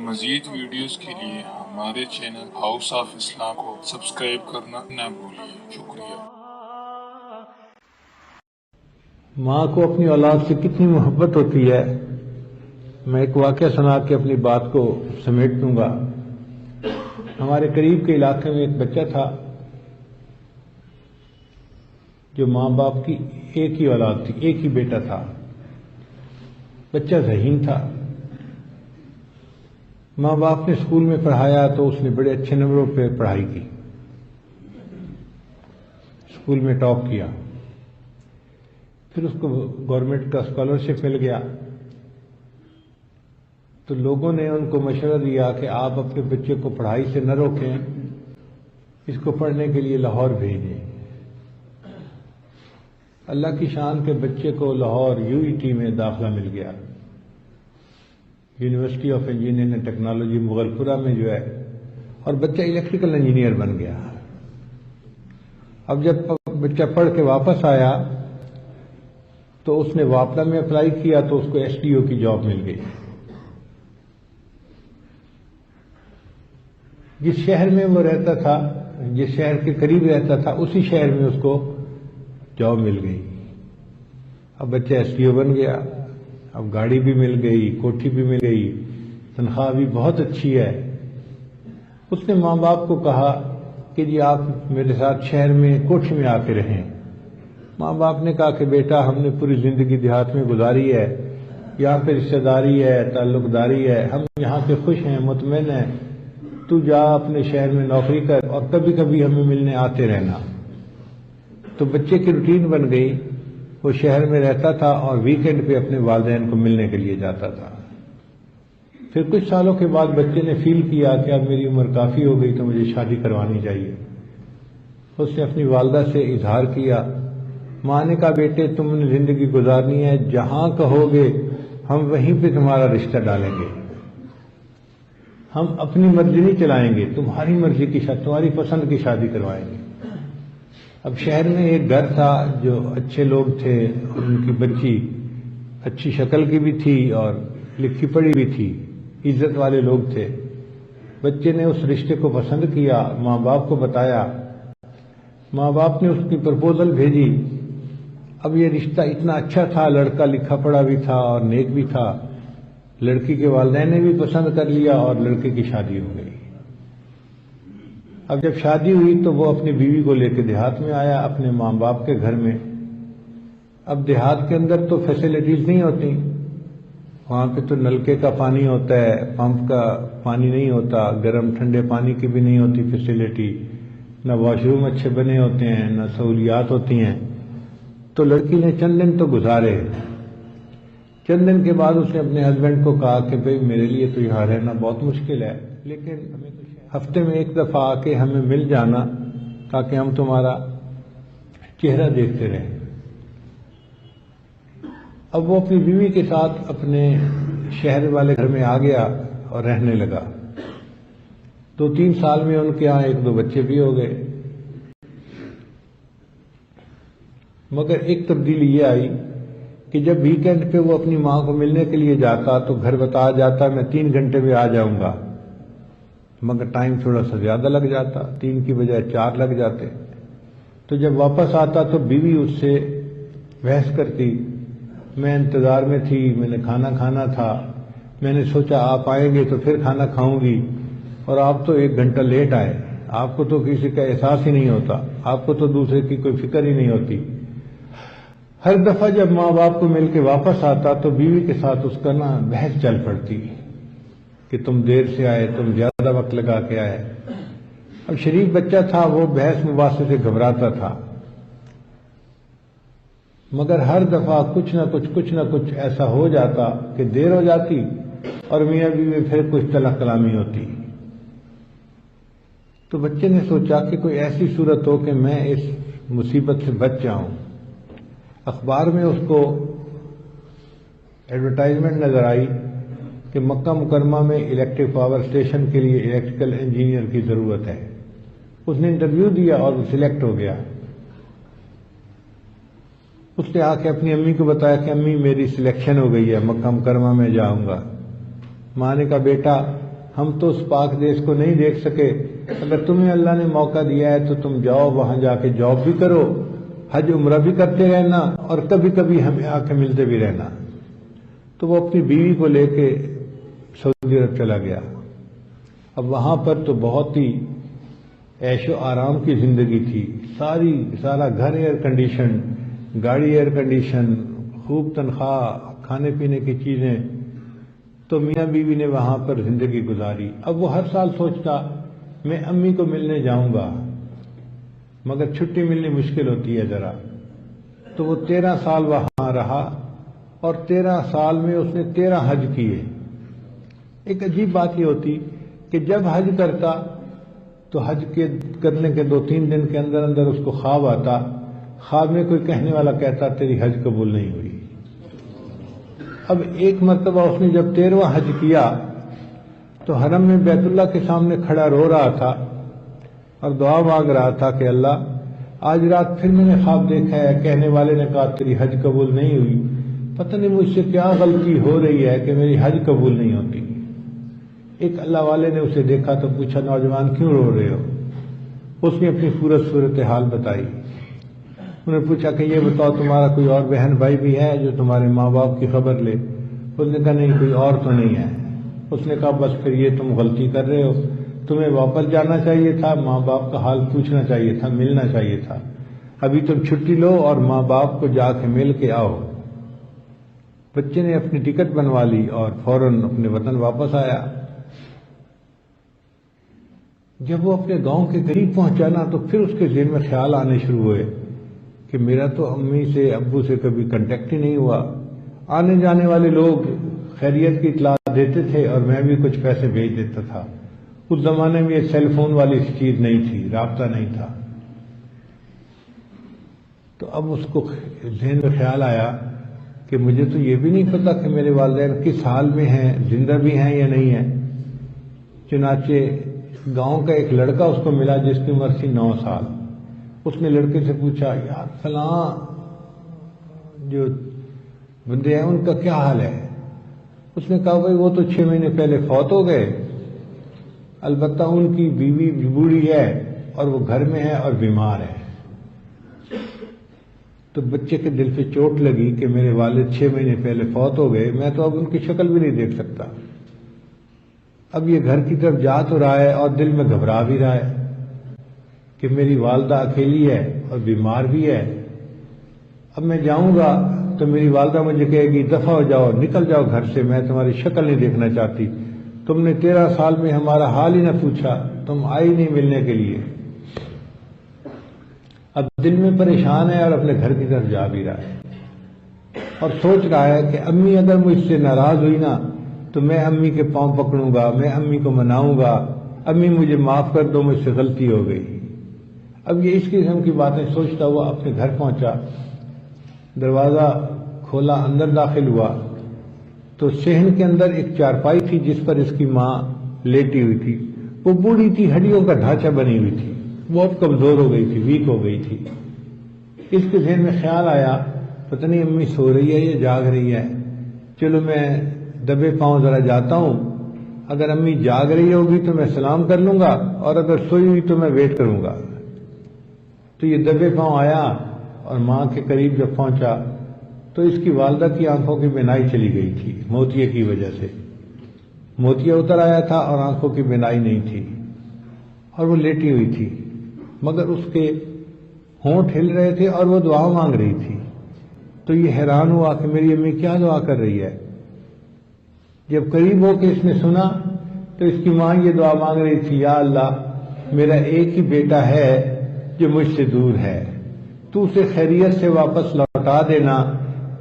مزید ویڈیوز کے لیے ہمارے چینل ہاؤس آف اسلام کو سبسکرائب کرنا نہ بھولیے۔ شکریہ۔ ماں کو اپنی اولاد سے کتنی محبت ہوتی ہے، میں ایک واقعہ سنا کے اپنی بات کو سمیٹ دوں گا۔ ہمارے قریب کے علاقے میں ایک بچہ تھا جو ماں باپ کی ایک ہی اولاد تھی، ایک ہی بیٹا تھا۔ بچہ ذہین تھا، ماں باپ نے اسکول میں پڑھایا تو اس نے بڑے اچھے نمبروں پہ پڑھائی کی، اسکول میں ٹاپ کیا، پھر اس کو گورنمنٹ کا اسکالرشپ مل گیا۔ تو لوگوں نے ان کو مشورہ دیا کہ آپ اپنے بچے کو پڑھائی سے نہ روکیں، اس کو پڑھنے کے لیے لاہور بھیجیں۔ اللہ کی شان کے بچے کو لاہور UET میں داخلہ مل گیا، university of engineering and technology Mughal پورہ میں جو ہے، اور بچہ الیکٹریکل انجینئر بن گیا۔ اب جب بچہ پڑھ کے واپس آیا تو اس نے واپڈا میں اپلائی کیا تو اس کو SDO کی جاب مل گئی۔ جس شہر میں وہ رہتا تھا، جس شہر کے قریب رہتا تھا، اسی شہر میں اس کو جاب مل گئی۔ اب بچہ SDO بن گیا، اب گاڑی بھی مل گئی، کوٹھی بھی مل گئی، تنخواہ بھی بہت اچھی ہے۔ اس نے ماں باپ کو کہا کہ جی آپ میرے ساتھ شہر میں کوٹھی میں آ کے رہیں۔ ماں باپ نے کہا کہ بیٹا ہم نے پوری زندگی دیہات میں گزاری ہے، یہاں پہ رشتہ داری ہے، تعلق داری ہے، ہم یہاں سے خوش ہیں، مطمئن ہیں، تو جا اپنے شہر میں نوکری کر اور کبھی کبھی ہمیں ملنے آتے رہنا۔ تو بچے کی روٹین بن گئی، وہ شہر میں رہتا تھا اور ویکینڈ پہ اپنے والدین کو ملنے کے لیے جاتا تھا۔ پھر کچھ سالوں کے بعد بچے نے فیل کیا کہ اب میری عمر کافی ہو گئی تو مجھے شادی کروانی چاہیے۔ اس نے اپنی والدہ سے اظہار کیا۔ ماں نے کہا بیٹے تم نے زندگی گزارنی ہے، جہاں کہو گے ہم وہیں پہ تمہارا رشتہ ڈالیں گے، ہم اپنی مرضی نہیں چلائیں گے، تمہاری مرضی کی شادی، تمہاری پسند کی شادی کروائیں گے۔ اب شہر میں ایک گھر تھا جو اچھے لوگ تھے، اور ان کی بچی اچھی شکل کی بھی تھی اور لکھی پڑھی بھی تھی، عزت والے لوگ تھے۔ بچے نے اس رشتے کو پسند کیا، ماں باپ کو بتایا، ماں باپ نے اس کی پرپوزل بھیجی۔ اب یہ رشتہ اتنا اچھا تھا، لڑکا لکھا پڑھا بھی تھا اور نیک بھی تھا، لڑکی کے والدین نے بھی پسند کر لیا اور لڑکے کی شادی ہو گئی۔ اب جب شادی ہوئی تو وہ اپنی بیوی کو لے کے دیہات میں آیا، اپنے ماں باپ کے گھر میں۔ اب دیہات کے اندر تو فیسلٹیز نہیں ہوتی، وہاں پہ تو نلکے کا پانی ہوتا ہے، پمپ کا پانی نہیں ہوتا، گرم ٹھنڈے پانی کی بھی نہیں ہوتی فیسلٹی، نہ واش روم اچھے بنے ہوتے ہیں، نہ سہولیات ہوتی ہیں۔ تو لڑکی نے چند دن تو گزارے۔ چند دن کے بعد اس نے اپنے ہسبینڈ کو کہا کہ بھئی میرے لیے تو یہاں رہنا بہت مشکل ہے، لیکن ہفتے میں ایک دفعہ آ کے ہمیں مل جانا تاکہ ہم تمہارا چہرہ دیکھتے رہیں۔ اب وہ اپنی بیوی کے ساتھ اپنے شہر والے گھر میں آ گیا اور رہنے لگا۔ 2-3 سال میں ان کے یہاں 1-2 بچے بھی ہو گئے، مگر ایک تبدیلی یہ آئی کہ جب ویکینڈ پہ وہ اپنی ماں کو ملنے کے لیے جاتا تو گھر بتا جاتا میں 3 گھنٹے میں آ جاؤں گا، مگر ٹائم تھوڑا سا زیادہ لگ جاتا، 3 کی بجائے 4 لگ جاتے۔ تو جب واپس آتا تو بیوی اس سے بحث کرتی، میں انتظار میں تھی، میں نے کھانا کھانا تھا، میں نے سوچا آپ آئیں گے تو پھر کھانا کھاؤں گی، اور آپ تو 1 گھنٹہ لیٹ آئے، آپ کو تو کسی کا احساس ہی نہیں ہوتا، آپ کو تو دوسرے کی کوئی فکر ہی نہیں ہوتی۔ ہر دفعہ جب ماں باپ کو مل کے واپس آتا تو بیوی کے ساتھ اس کا بحث چل پڑتی کہ تم دیر سے آئے، تم زیادہ وقت لگا کے آئے۔ اب شریف بچہ تھا، وہ بحث مباحثے سے گھبراتا تھا، مگر ہر دفعہ کچھ نہ کچھ ایسا ہو جاتا کہ دیر ہو جاتی اور میاں بیوی میں پھر کچھ طلاق کلامی ہوتی۔ تو بچے نے سوچا کہ کوئی ایسی صورت ہو کہ میں اس مصیبت سے بچ جاؤں۔ اخبار میں اس کو ایڈورٹائزمنٹ نظر آئی کہ مکہ مکرمہ میں الیکٹرک پاور اسٹیشن کے لیے الیکٹریکل انجینئر کی ضرورت ہے۔ اس نے انٹرویو دیا اور وہ سلیکٹ ہو گیا۔ اس نے آ کے اپنی امی کو بتایا کہ امی میری سلیکشن ہو گئی ہے، مکہ مکرمہ میں جاؤں گا۔ ماں نے کہا بیٹا ہم تو اس پاک دیش کو نہیں دیکھ سکے، اگر تمہیں اللہ نے موقع دیا ہے تو تم جاؤ، وہاں جا کے جاب بھی کرو، حج عمرہ بھی کرتے رہنا، اور کبھی کبھی ہمیں آ کے ملتے بھی رہنا۔ تو وہ اپنی بیوی کو لے کے سعودی عرب چلا گیا۔ اب وہاں پر تو بہت ہی عیش و آرام کی زندگی تھی، سارا گھر ایئر کنڈیشن، گاڑی ایئر کنڈیشن، خوب تنخواہ، کھانے پینے کی چیزیں۔ تو میاں بیوی نے وہاں پر زندگی گزاری۔ اب وہ ہر سال سوچتا میں امی کو ملنے جاؤں گا، مگر چھٹی ملنی مشکل ہوتی ہے ذرا۔ تو وہ 13 سال وہاں رہا، اور 13 سال میں اس نے 13 حج کیے۔ ایک عجیب بات یہ ہوتی کہ جب حج کرتا تو حج کے کرنے کے 2-3 دن کے اندر اندر اس کو خواب آتا، خواب میں کوئی کہنے والا کہتا تیری حج قبول نہیں ہوئی۔ اب ایک مرتبہ اس نے جب 13واں حج کیا تو حرم میں بیت اللہ کے سامنے کھڑا رو رہا تھا اور دعا مانگ رہا تھا کہ اللہ آج رات پھر میں نے خواب دیکھا ہے، کہنے والے نے کہا تیری حج قبول نہیں ہوئی، پتہ نہیں مجھ سے کیا غلطی ہو رہی ہے کہ میری حج قبول نہیں ہوتی۔ ایک اللہ والے نے اسے دیکھا تو پوچھا نوجوان کیوں رو رہے ہو؟ اس نے اپنی صورتحال بتائی۔ انہوں نے پوچھا کہ یہ بتاؤ تمہارا کوئی اور بہن بھائی بھی ہے جو تمہارے ماں باپ کی خبر لے؟ اس نے کہا نہیں کوئی اور تو نہیں ہے۔ اس نے کہا بس پھر یہ تم غلطی کر رہے ہو، تمہیں واپس جانا چاہیے تھا، ماں باپ کا حال پوچھنا چاہیے تھا، ملنا چاہیے تھا۔ ابھی تم چھٹی لو اور ماں باپ کو جا کے مل کے آؤ۔ بچے نے اپنی ٹکٹ بنوا لی اور فوراً اپنے وطن واپس آیا۔ جب وہ اپنے گاؤں کے قریب پہنچا نا تو پھر اس کے ذہن میں خیال آنے شروع ہوئے کہ میرا تو امی سے ابو سے کبھی کنٹیکٹ ہی نہیں ہوا، آنے جانے والے لوگ خیریت کی اطلاع دیتے تھے اور میں بھی کچھ پیسے بھیج دیتا تھا۔ اس زمانے میں یہ سیل فون والی چیز نہیں تھی، رابطہ نہیں تھا۔ تو اب اس کو ذہن میں خیال آیا کہ مجھے تو یہ بھی نہیں پتا کہ میرے والدین کس حال میں ہیں، زندہ بھی ہیں یا نہیں ہیں۔ چنانچہ گاؤں کا ایک لڑکا اس کو ملا جس کی عمر تھی 9 سال۔ اس نے لڑکے سے پوچھا یار فلاں جو بندے ہیں ان کا کیا حال ہے؟ اس نے کہا بھائی وہ تو 6 مہینے پہلے فوت ہو گئے، البتہ ان کی بیوی بوڑھی ہے اور وہ گھر میں ہے اور بیمار ہے۔ تو بچے کے دل پہ چوٹ لگی کہ میرے والد 6 مہینے پہلے فوت ہو گئے، میں تو اب ان کی شکل بھی نہیں دیکھ سکتا۔ اب یہ گھر کی طرف جا تو رہا ہے اور دل میں گھبرا بھی رہا ہے کہ میری والدہ اکیلی ہے اور بیمار بھی ہے۔ اب میں جاؤں گا تو میری والدہ مجھے کہے گی دفع ہو جاؤ، نکل جاؤ گھر سے، میں تمہاری شکل نہیں دیکھنا چاہتی، تم نے 13 سال میں ہمارا حال ہی نہ پوچھا، تم آئی نہیں ملنے کے لیے۔ اب دل میں پریشان ہے اور اپنے گھر کی طرف جا بھی رہا ہے اور سوچ رہا ہے کہ امی اگر مجھ سے ناراض ہوئی نا تو میں امی کے پاؤں پکڑوں گا، میں امی کو مناؤں گا، امی مجھے معاف کر دو، مجھ سے غلطی ہو گئی۔ اب یہ اس قسم کی باتیں سوچتا ہوا اپنے گھر پہنچا، دروازہ کھولا، اندر داخل ہوا تو صحن کے اندر ایک چارپائی تھی جس پر اس کی ماں لیٹی ہوئی تھی۔ وہ بوڑھی تھی، ہڈیوں کا ڈھانچہ بنی ہوئی تھی، بہت کمزور ہو گئی تھی، ویک ہو گئی تھی۔ اس کے ذہن میں خیال آیا پتہ نہیں امی سو رہی ہے یا جاگ رہی ہے، چلو میں دبے پاؤں ذرا جاتا ہوں، اگر امی جاگ رہی ہوگی تو میں سلام کر لوں گا اور اگر سوئی ہوئی تو میں ویٹ کروں گا۔ تو یہ دبے پاؤں آیا اور ماں کے قریب جب پہنچا تو اس کی والدہ کی آنکھوں کی بینائی چلی گئی تھی موتیے کی وجہ سے، موتیا اتر آیا تھا اور آنکھوں کی بینائی نہیں تھی اور وہ لیٹی ہوئی تھی، مگر اس کے ہونٹ ہل رہے تھے اور وہ دعا مانگ رہی تھی۔ تو یہ حیران ہوا کہ میری امی کیا دعا کر رہی ہے۔ جب قریب ہو کے اس نے سنا تو اس کی ماں یہ دعا مانگ رہی تھی، یا اللہ میرا ایک ہی بیٹا ہے جو مجھ سے دور ہے، تو اسے خیریت سے واپس لوٹا دینا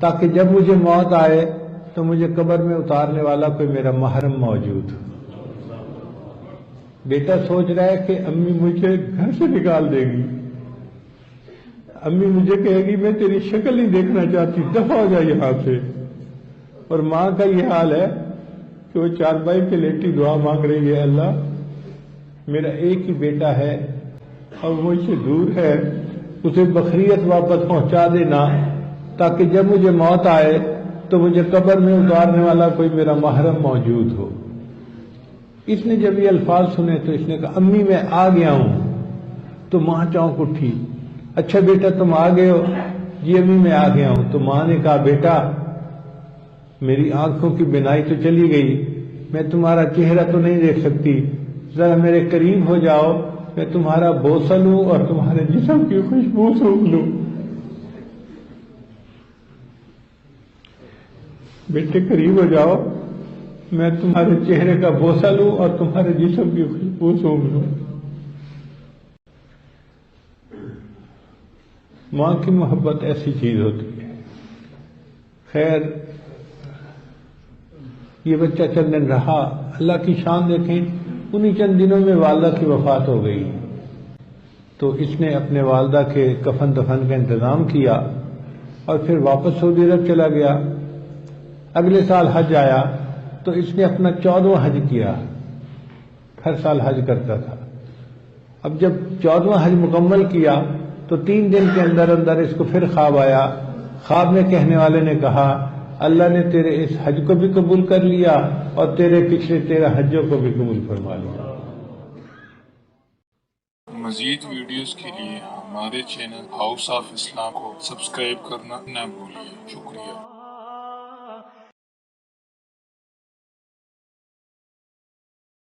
تاکہ جب مجھے موت آئے تو مجھے قبر میں اتارنے والا کوئی میرا محرم موجود ہو۔ بیٹا سوچ رہا ہے کہ امی مجھے گھر سے نکال دے گی، امی مجھے کہے گی میں تیری شکل نہیں دیکھنا چاہتی، دفع ہو جا یہاں سے۔ اور ماں کا یہ حال ہے کہ وہ چارپائی پہ لیٹی دعا مانگ رہی ہے، اللہ میرا ایک ہی بیٹا ہے اور مجھ سے دور ہے، اسے بخریت واپس پہنچا دینا تاکہ جب مجھے موت آئے تو مجھے قبر میں اتارنے والا کوئی میرا محرم موجود ہو۔ اس نے جب یہ الفاظ سنے تو اس نے کہا امی میں آ گیا ہوں. تو ماں چونک اٹھی. اچھا بیٹا تم آ گئے ہو؟ جی امی میں آ گیا ہوں. تو ماں نے کہا بیٹا میری آنکھوں کی بینائی تو چلی گئی، میں تمہارا چہرہ تو نہیں دیکھ سکتی، ذرا میرے قریب ہو جاؤ، میں تمہارا بوسہ لوں اور تمہارے جسم کی خوشبو سونگھ لوں. بیٹے قریب ہو جاؤ، میں تمہارے چہرے کا بوسہ لوں اور تمہارے جسم کی خوشبو سونگھ لوں. ماں کی محبت ایسی چیز ہوتی ہے. خیر یہ بچہ چند دن رہا. اللہ کی شان دیکھیں، انہی چند دنوں میں والدہ کی وفات ہو گئی. تو اس نے اپنے والدہ کے کفن دفن کا انتظام کیا اور پھر واپس سعودی عرب چلا گیا. اگلے سال حج آیا تو اس نے اپنا 14واں حج کیا. ہر سال حج کرتا تھا. اب جب 14واں حج مکمل کیا تو 3 دن کے اندر اندر اس کو پھر خواب آیا. خواب میں کہنے والے نے کہا اللہ نے تیرے اس حج کو بھی قبول کر لیا اور تیرے پچھلے 13 حجوں کو بھی قبول فرما لیا. مزید ویڈیوز کے لیے ہمارے چینل ہاؤس آف اسلام کو سبسکرائب کرنا نہ بھولیے. شکریہ.